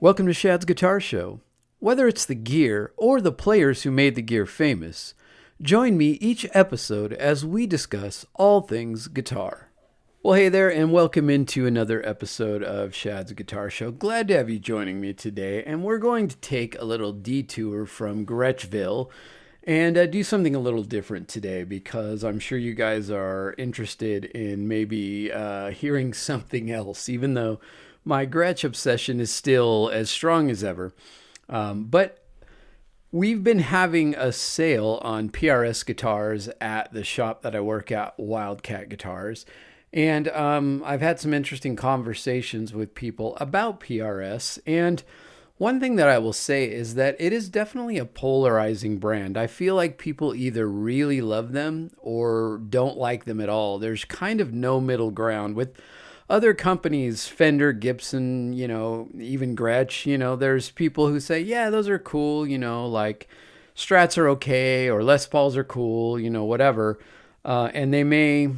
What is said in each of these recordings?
Welcome to Shad's Guitar Show. Whether it's the gear or the players who made the gear famous, join me each episode as we discuss all things guitar. Well, hey there, and welcome into another episode of Shad's Guitar Show. Glad to have you joining me today, and we're going to take a little detour from Gretchville and do something a little different today because I'm sure you guys are interested in maybe hearing something else, even though my Gretsch obsession is still as strong as ever. But we've been having a sale on PRS guitars at the shop that I work at, Wildcat Guitars. And I've had some interesting conversations with people about PRS. And one thing that I will say is that it is definitely a polarizing brand. I feel like people either really love them or don't like them at all. There's kind of no middle ground. With other companies, Fender, Gibson, even Gretsch, there's people who say, yeah, those are cool, like Strats are okay or Les Pauls are cool, whatever. And they may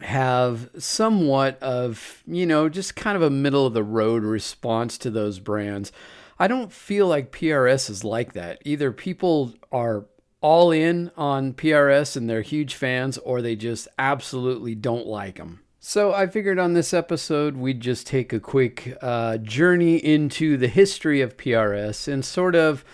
have somewhat of, just kind of a middle of the road response to those brands. I don't feel like PRS is like that. Either people are all in on PRS and they're huge fans, or they just absolutely don't like them. So I figured on this episode, we'd just take a quick journey into the history of PRS and sort of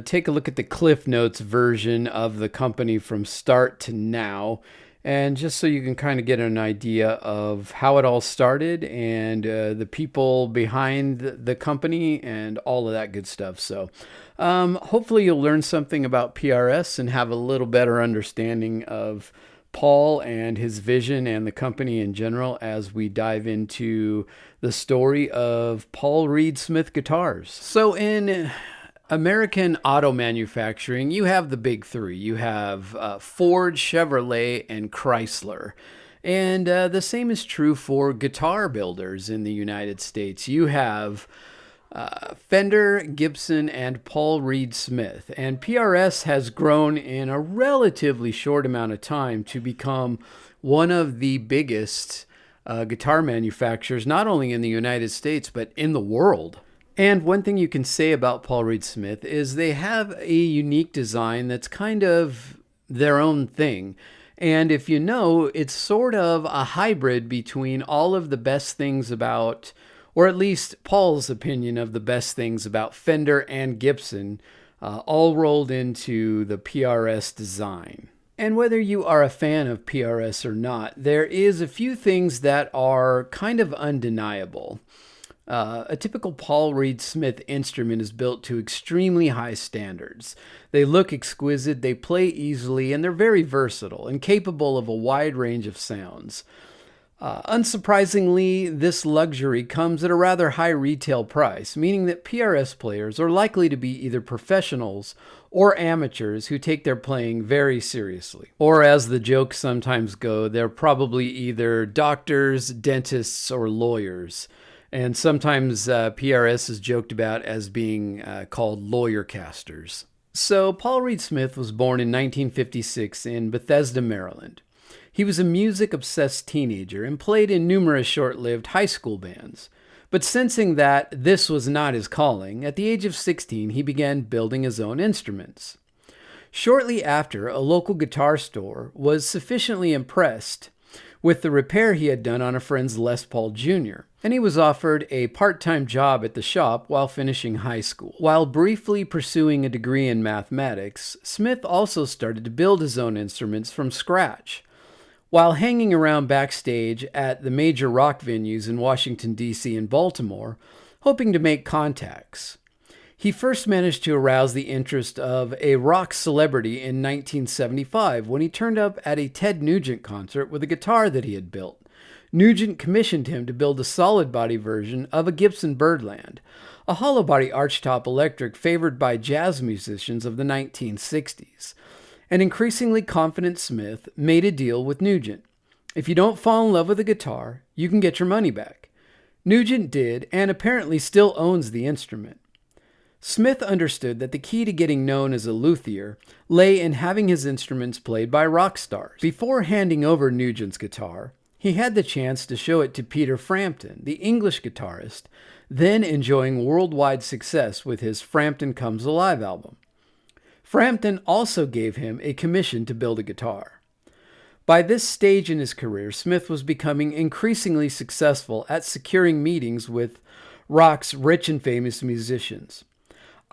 take a look at the Cliff Notes version of the company from start to now. And just so you can kind of get an idea of how it all started and the people behind the company and all of that good stuff. So hopefully you'll learn something about PRS and have a little better understanding of Paul and his vision and the company in general as we dive into the story of Paul Reed Smith Guitars. So in American auto manufacturing, you have the big three. You have Ford, Chevrolet, and Chrysler. And the same is true for guitar builders in the United States. You have Fender, Gibson, and Paul Reed Smith. And PRS has grown in a relatively short amount of time to become one of the biggest guitar manufacturers, not only in the United States, but in the world. And one thing you can say about Paul Reed Smith is they have a unique design that's kind of their own thing. And if you know, it's sort of a hybrid between all of the best things about, or at least Paul's opinion of the best things about Fender and Gibson, all rolled into the PRS design. And whether you are a fan of PRS or not, there is a few things that are kind of undeniable. A typical Paul Reed Smith instrument is built to extremely high standards. They look exquisite, they play easily, and they're very versatile and capable of a wide range of sounds. Unsurprisingly, this luxury comes at a rather high retail price, meaning that PRS players are likely to be either professionals or amateurs who take their playing very seriously. Or as the jokes sometimes go, they're probably either doctors, dentists, or lawyers. And sometimes PRS is joked about as being called lawyer casters. So Paul Reed Smith was born in 1956 in Bethesda, Maryland. He was a music-obsessed teenager and played in numerous short-lived high school bands. But sensing that this was not his calling, at the age of 16 he began building his own instruments. Shortly after, a local guitar store was sufficiently impressed with the repair he had done on a friend's Les Paul Jr., and he was offered a part-time job at the shop while finishing high school. While briefly pursuing a degree in mathematics, Smith also started to build his own instruments from scratch. While hanging around backstage at the major rock venues in Washington, D.C. and Baltimore, hoping to make contacts. He first managed to arouse the interest of a rock celebrity in 1975 when he turned up at a Ted Nugent concert with a guitar that he had built. Nugent commissioned him to build a solid body version of a Gibson Birdland, a hollow body archtop electric favored by jazz musicians of the 1960s. An increasingly confident Smith made a deal with Nugent. If you don't fall in love with a guitar, you can get your money back. Nugent did, and apparently still owns the instrument. Smith understood that the key to getting known as a luthier lay in having his instruments played by rock stars. Before handing over Nugent's guitar, He had the chance to show it to Peter Frampton, the English guitarist, then enjoying worldwide success with his Frampton Comes Alive album. Frampton also gave him a commission to build a guitar. By this stage in his career, Smith was becoming increasingly successful at securing meetings with rock's rich and famous musicians.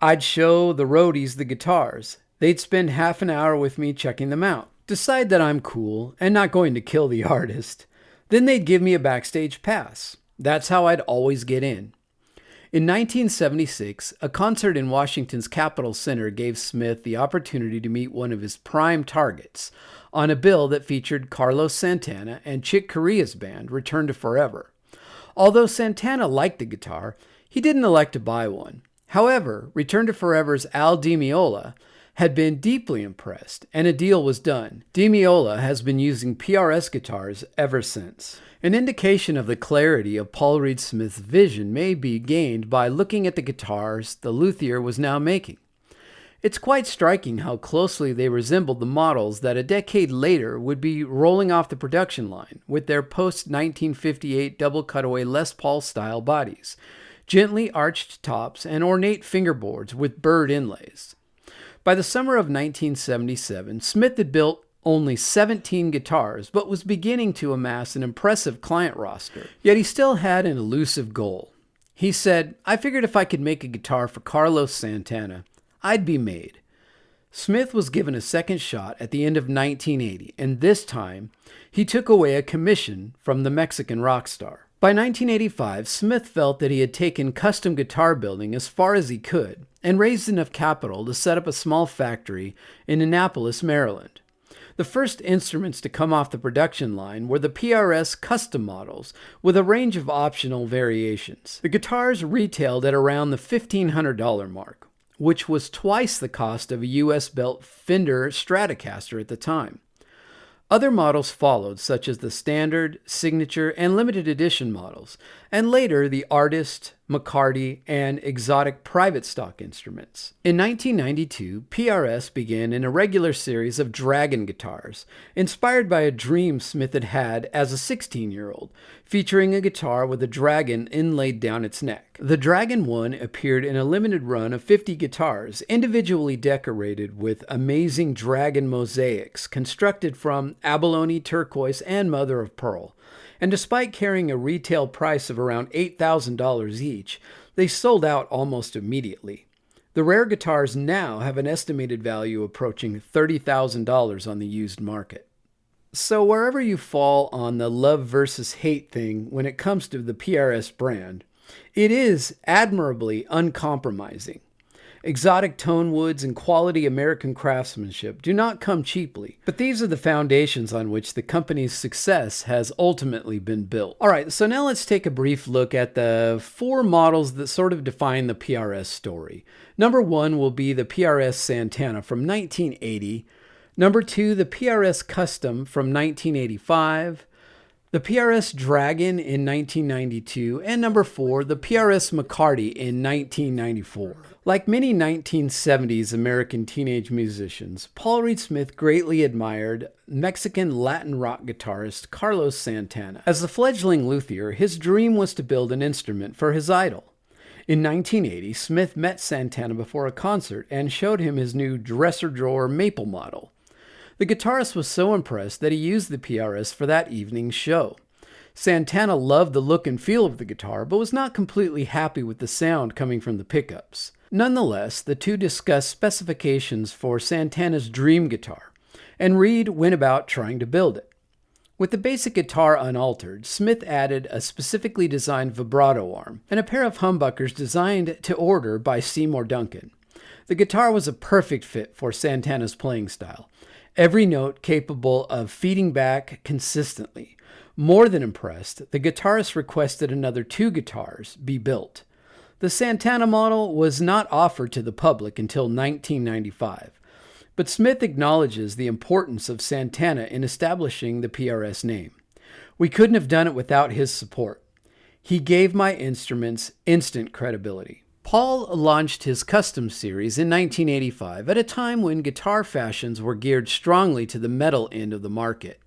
I'd show the roadies the guitars. They'd spend half an hour with me checking them out, decide that I'm cool and not going to kill the artist. Then they'd give me a backstage pass. That's how I'd always get in. In 1976, a concert in Washington's Capitol Center gave Smith the opportunity to meet one of his prime targets on a bill that featured Carlos Santana and Chick Corea's band, Return to Forever. Although Santana liked the guitar, he didn't elect to buy one. However, Return to Forever's Al Di Meola had been deeply impressed, and a deal was done. Di Meola has been using PRS guitars ever since. An indication of the clarity of Paul Reed Smith's vision may be gained by looking at the guitars the luthier was now making. It's quite striking how closely they resembled the models that a decade later would be rolling off the production line with their post-1958 double cutaway Les Paul style bodies, gently arched tops, and ornate fingerboards with bird inlays. By the summer of 1977, Smith had built only 17 guitars, but was beginning to amass an impressive client roster. Yet he still had an elusive goal. He said, "I figured if I could make a guitar for Carlos Santana, I'd be made." Smith was given a second shot at the end of 1980, and this time, he took away a commission from the Mexican rock star. By 1985, Smith felt that he had taken custom guitar building as far as he could and raised enough capital to set up a small factory in Annapolis, Maryland. The first instruments to come off the production line were the PRS custom models with a range of optional variations. The guitars retailed at around the $1,500 mark, which was twice the cost of a US-built Fender Stratocaster at the time. Other models followed, such as the Standard, Signature, and Limited Edition models, and later the Artist, McCarty, and exotic private stock instruments. In 1992, PRS began an irregular series of Dragon guitars, inspired by a dream Smith had had as a 16-year-old, featuring a guitar with a dragon inlaid down its neck. The Dragon 1 appeared in a limited run of 50 guitars, individually decorated with amazing dragon mosaics constructed from abalone, turquoise, and mother of pearl. And despite carrying a retail price of around $8,000 each, they sold out almost immediately. The rare guitars now have an estimated value approaching $30,000 on the used market. So wherever you fall on the love versus hate thing when it comes to the PRS brand, it is admirably uncompromising. Exotic tone woods and quality American craftsmanship do not come cheaply, but these are the foundations on which the company's success has ultimately been built. All right, so now let's take a brief look at the 4 models that sort of define the PRS story. Number 1 will be the PRS Santana from 1980. Number 2, the PRS Custom from 1985. The PRS Dragon in 1992, and number 4, the PRS McCarty in 1994. Like many 1970s American teenage musicians, Paul Reed Smith greatly admired Mexican Latin rock guitarist Carlos Santana. As a fledgling luthier, his dream was to build an instrument for his idol. In 1980, Smith met Santana before a concert and showed him his new dresser drawer maple model. The guitarist was so impressed that he used the PRS for that evening's show. Santana loved the look and feel of the guitar, but was not completely happy with the sound coming from the pickups. Nonetheless, the two discussed specifications for Santana's dream guitar, and Reed went about trying to build it. With the basic guitar unaltered, Smith added a specifically designed vibrato arm and a pair of humbuckers designed to order by Seymour Duncan. The guitar was a perfect fit for Santana's playing style, every note capable of feeding back consistently. More than impressed, the guitarist requested another 2 guitars be built. The Santana model was not offered to the public until 1995, but Smith acknowledges the importance of Santana in establishing the PRS name. "We couldn't have done it without his support. He gave my instruments instant credibility." Paul launched his custom series in 1985 at a time when guitar fashions were geared strongly to the metal end of the market.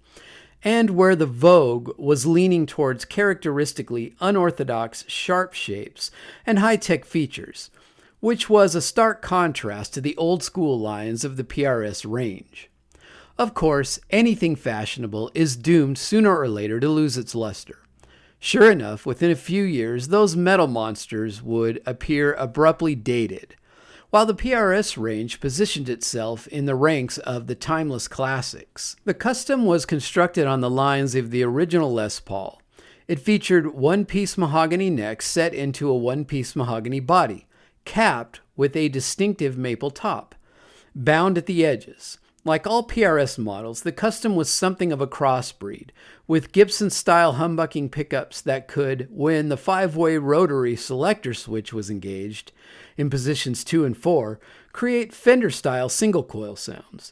and where the vogue was leaning towards characteristically unorthodox, sharp shapes and high-tech features, which was a stark contrast to the old-school lines of the PRS range. Of course, anything fashionable is doomed sooner or later to lose its luster. Sure enough, within a few years, those metal monsters would appear abruptly dated, while the PRS range positioned itself in the ranks of the timeless classics. The custom was constructed on the lines of the original Les Paul. It featured one-piece mahogany neck set into a one-piece mahogany body, capped with a distinctive maple top, bound at the edges. Like all PRS models, the custom was something of a crossbreed, with Gibson-style humbucking pickups that could, when the 5-way rotary selector switch was engaged, in positions 2 and 4, create Fender-style single-coil sounds.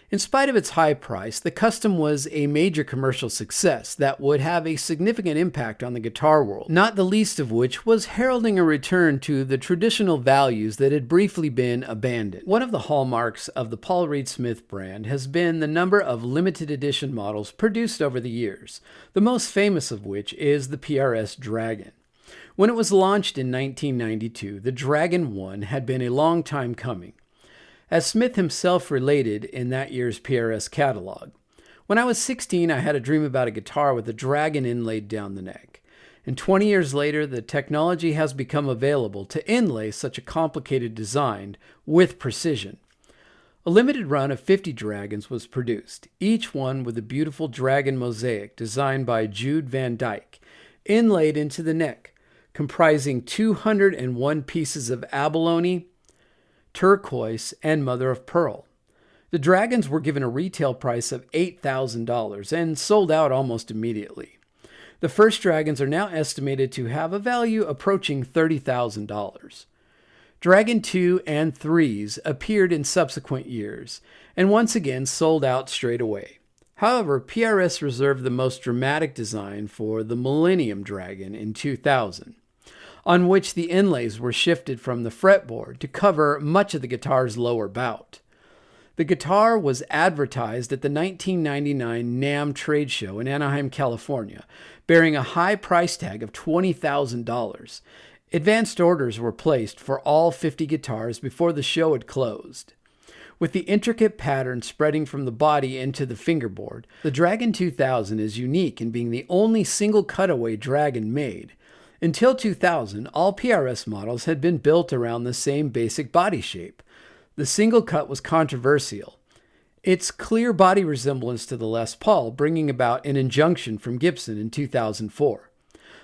In spite of its high price, the custom was a major commercial success that would have a significant impact on the guitar world, not the least of which was heralding a return to the traditional values that had briefly been abandoned. One of the hallmarks of the Paul Reed Smith brand has been the number of limited edition models produced over the years, the most famous of which is the PRS Dragon. When it was launched in 1992, the Dragon 1 had been a long time coming. As Smith himself related in that year's PRS catalog, "When I was 16, I had a dream about a guitar with a dragon inlaid down the neck. And 20 years later, the technology has become available to inlay such a complicated design with precision. A limited run of 50 dragons was produced, each one with a beautiful dragon mosaic designed by Jude Van Dyke, inlaid into the neck, comprising 201 pieces of abalone, turquoise, and mother of pearl. The dragons were given a retail price of $8,000 and sold out almost immediately. The first dragons are now estimated to have a value approaching $30,000. Dragon 2 and 3s appeared in subsequent years, and once again sold out straight away. However, PRS reserved the most dramatic design for the Millennium Dragon in 2000. On which the inlays were shifted from the fretboard to cover much of the guitar's lower bout. The guitar was advertised at the 1999 NAMM trade show in Anaheim, California, bearing a high price tag of $20,000. Advanced orders were placed for all 50 guitars before the show had closed. With the intricate pattern spreading from the body into the fingerboard, the Dragon 2000 is unique in being the only single cutaway Dragon made. Until 2000, all PRS models had been built around the same basic body shape. The single cut was controversial, its clear body resemblance to the Les Paul bringing about an injunction from Gibson in 2004.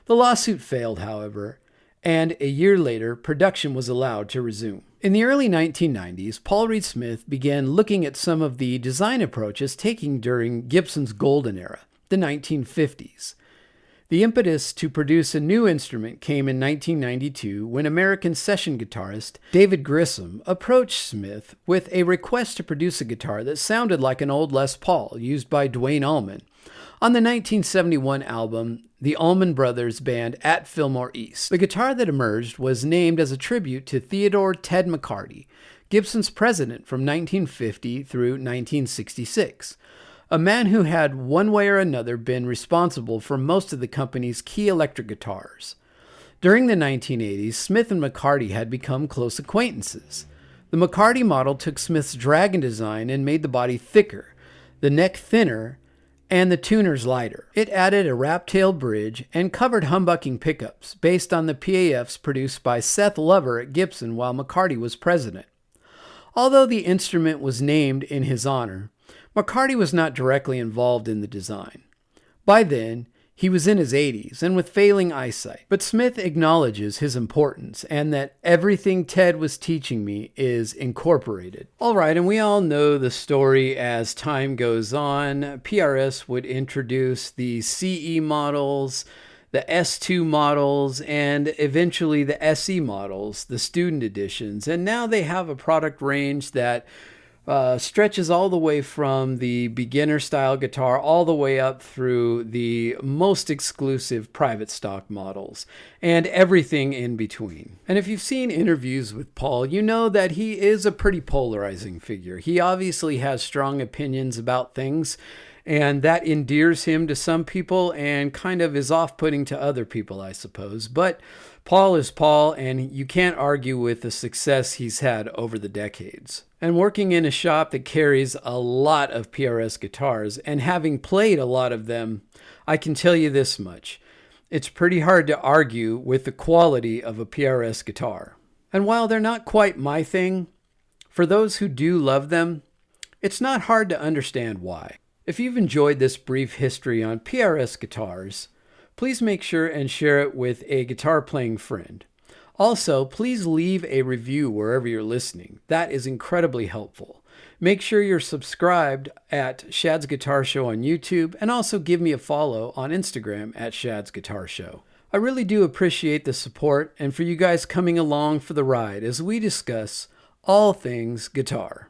The lawsuit failed, however, and a year later, production was allowed to resume. In the early 1990s, Paul Reed Smith began looking at some of the design approaches taken during Gibson's golden era, the 1950s. The impetus to produce a new instrument came in 1992 when American session guitarist David Grissom approached Smith with a request to produce a guitar that sounded like an old Les Paul used by Duane Allman on the 1971 album The Allman Brothers Band at Fillmore East. The guitar that emerged was named as a tribute to Theodore Ted McCarty, Gibson's president from 1950 through 1966. A man who had, one way or another, been responsible for most of the company's key electric guitars. During the 1980s, Smith and McCarty had become close acquaintances. The McCarty model took Smith's Dragon design and made the body thicker, the neck thinner, and the tuners lighter. It added a wrap-tail bridge and covered humbucking pickups based on the PAFs produced by Seth Lover at Gibson while McCarty was president. Although the instrument was named in his honor, McCarty was not directly involved in the design. By then, he was in his 80s and with failing eyesight, but Smith acknowledges his importance and that everything Ted was teaching me is incorporated. All right, and we all know the story as time goes on. PRS would introduce the CE models, the S2 models, and eventually the SE models, the student editions. And now they have a product range that stretches all the way from the beginner style guitar all the way up through the most exclusive private stock models and everything in between. And if you've seen interviews with Paul, you know that he is a pretty polarizing figure. He obviously has strong opinions about things, And that endears him to some people and kind of is off-putting to other people, I suppose. But Paul is Paul, and you can't argue with the success he's had over the decades. And working in a shop that carries a lot of PRS guitars, and having played a lot of them, I can tell you this much. It's pretty hard to argue with the quality of a PRS guitar. And while they're not quite my thing, for those who do love them, it's not hard to understand why. If you've enjoyed this brief history on PRS guitars, please make sure and share it with a guitar playing friend. Also, please leave a review wherever you're listening. That is incredibly helpful. Make sure you're subscribed at Shad's Guitar Show on YouTube, and also give me a follow on Instagram at Shad's Guitar Show. I really do appreciate the support and for you guys coming along for the ride as we discuss all things guitar.